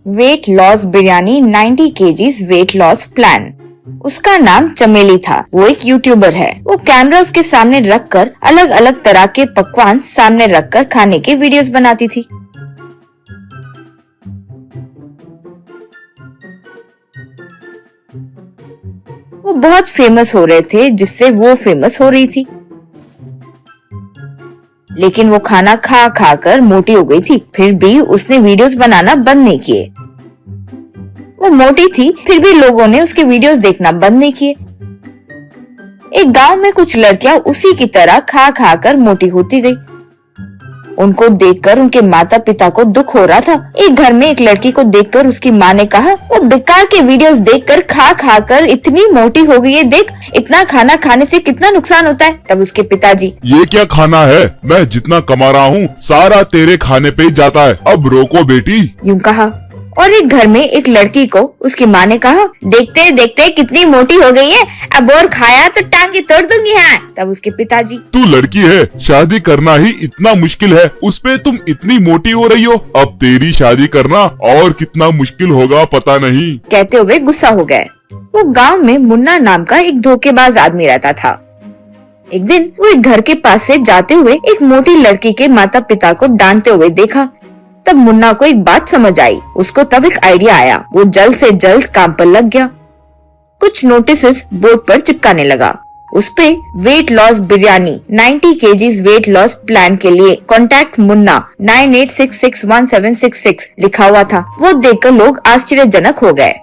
Weight loss biryani 90 KGs weight loss plan. उसका नाम चमेली था। वो एक यूट्यूबर है। वो कैमरा उसके सामने रखकर अलग अलग तरह के पकवान सामने रखकर खाने के वीडियोस बनाती थी। वो बहुत फेमस हो रहे थे, जिससे वो फेमस हो रही थी। लेकिन वो खाना खा खा कर मोटी हो गई थी। फिर भी उसने वीडियोस बनाना बंद नहीं किए। वो मोटी थी, फिर भी लोगों ने उसके वीडियोस देखना बंद नहीं किए। एक गांव में कुछ लड़कियां उसी की तरह खा खा कर मोटी होती गई। उनको देखकर उनके माता पिता को दुख हो रहा था। एक घर में एक लड़की को देखकर उसकी माँ ने कहा, वो बेकार के वीडियोस देखकर खा खा कर इतनी मोटी हो गई है, देख इतना खाना खाने से कितना नुकसान होता है। तब उसके पिताजी, ये क्या खाना है? मैं जितना कमा रहा हूँ सारा तेरे खाने पे ही जाता है, अब रोको बेटी, यूं कहा। और एक घर में एक लड़की को उसकी माँ ने कहा, देखते देखते कितनी मोटी हो गई है, अब और खाया तो टांगे तोड़ दूंगी। हाँ। तब उसके पिताजी, तू लड़की है, शादी करना ही इतना मुश्किल है, उसपे तुम इतनी मोटी हो रही हो, अब तेरी शादी करना और कितना मुश्किल होगा पता नहीं, कहते हुए गुस्सा हो गए। वो गांव में मुन्ना नाम का एक धोखेबाज आदमी रहता था। एक दिन वो एक घर के पास से जाते हुए एक मोटी लड़की के माता पिता को डांटते हुए देखा। तब मुन्ना को एक बात समझ आई। उसको तब एक आइडिया आया। वो जल्द से जल्द काम पर लग गया। कुछ नोटिसेस बोर्ड पर चिपकाने लगा। उसपे weight loss biryani 90 KGs weight loss plan के लिए कॉन्टैक्ट मुन्ना 98661766 लिखा हुआ था। वो देखकर लोग आश्चर्यजनक हो गए।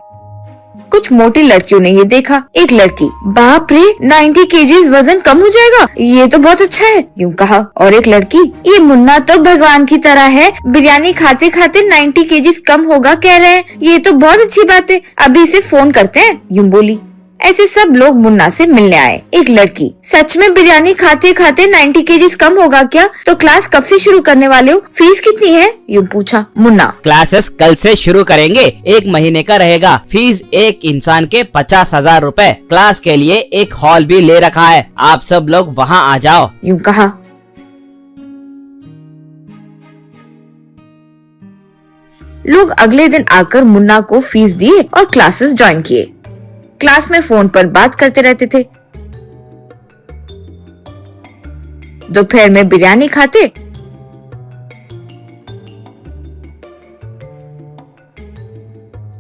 कुछ मोटी लड़कियों ने ये देखा। एक लड़की, बाप रे 90 केजीज वजन कम हो जाएगा, ये तो बहुत अच्छा है, यूं कहा। और एक लड़की, ये मुन्ना तो भगवान की तरह है, बिरयानी खाते खाते 90 केजीज कम होगा कह रहे हैं, ये तो बहुत अच्छी बात है, अभी इसे फोन करते हैं, यूं बोली। ऐसे सब लोग मुन्ना से मिलने आए। एक लड़की, सच में बिरयानी खाते खाते 90 केजीज कम होगा क्या? तो क्लास कब से शुरू करने वाले हो? फीस कितनी है? यूं पूछा मुन्ना। क्लासेस कल से शुरू करेंगे, 1 महीने का रहेगा। फीस एक इंसान के 50,000 रुपए। क्लास के लिए एक हॉल भी ले रखा है, आप सब लोग वहाँ आ जाओ, यूं कहा। लोग अगले दिन आकर मुन्ना को फीस दिए और क्लासेस ज्वाइन किए। क्लास में फोन पर बात करते रहते थे। दोपहर में बिरयानी खाते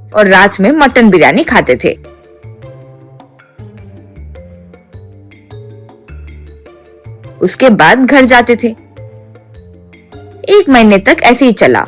और रात में मटन बिरयानी खाते थे। उसके बाद घर जाते थे। 1 महीने तक ऐसे ही चला।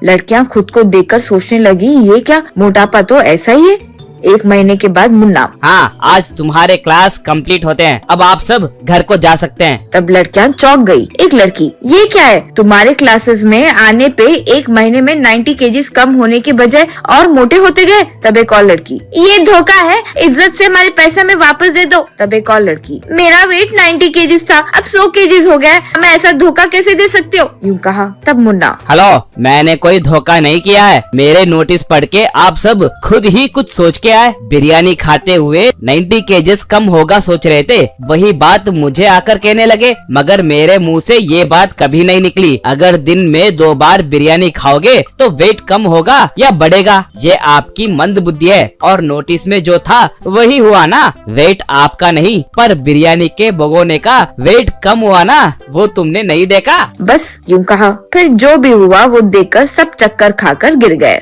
लड़कियां खुद को देखकर सोचने लगी, ये क्या, मोटापा तो ऐसा ही है। 1 महीने के बाद मुन्ना, हाँ आज तुम्हारे क्लास कंप्लीट होते हैं, अब आप सब घर को जा सकते हैं। तब लड़कियां चौंक गई। एक लड़की, ये क्या है, तुम्हारे क्लासेस में आने पे 1 महीने में 90 केजीज कम होने के बजाय और मोटे होते गए। तब एक और लड़की, ये धोखा है, इज्जत से हमारे पैसा में वापस दे दो। तब एक और लड़की, मेरा वेट 90 केजीज था, अब 100 केजीज हो गया, मैं ऐसा धोखा कैसे दे सकते हो, यूं कहा। तब मुन्ना, हेलो, मैंने कोई धोखा नहीं किया है, मेरे नोटिस पढ़ के आप सब खुद ही कुछ सोच के आए। बिरयानी खाते हुए 90 केजीज कम होगा सोच रहे थे, वही बात मुझे आकर कहने लगे, मगर मेरे मुंह से ये बात कभी नहीं निकली। अगर दिन में 2 बार बिरयानी खाओगे तो वेट कम होगा या बढ़ेगा, ये आपकी मंद बुद्धि है। और नोटिस में जो था वही हुआ ना, वेट आपका नहीं पर बिरयानी के भगोने का वेट कम हुआ ना, वो तुमने नहीं देखा। बस यूं कहा। फिर जो भी हुआ वो देखकर सब चक्कर खाकर गिर गए।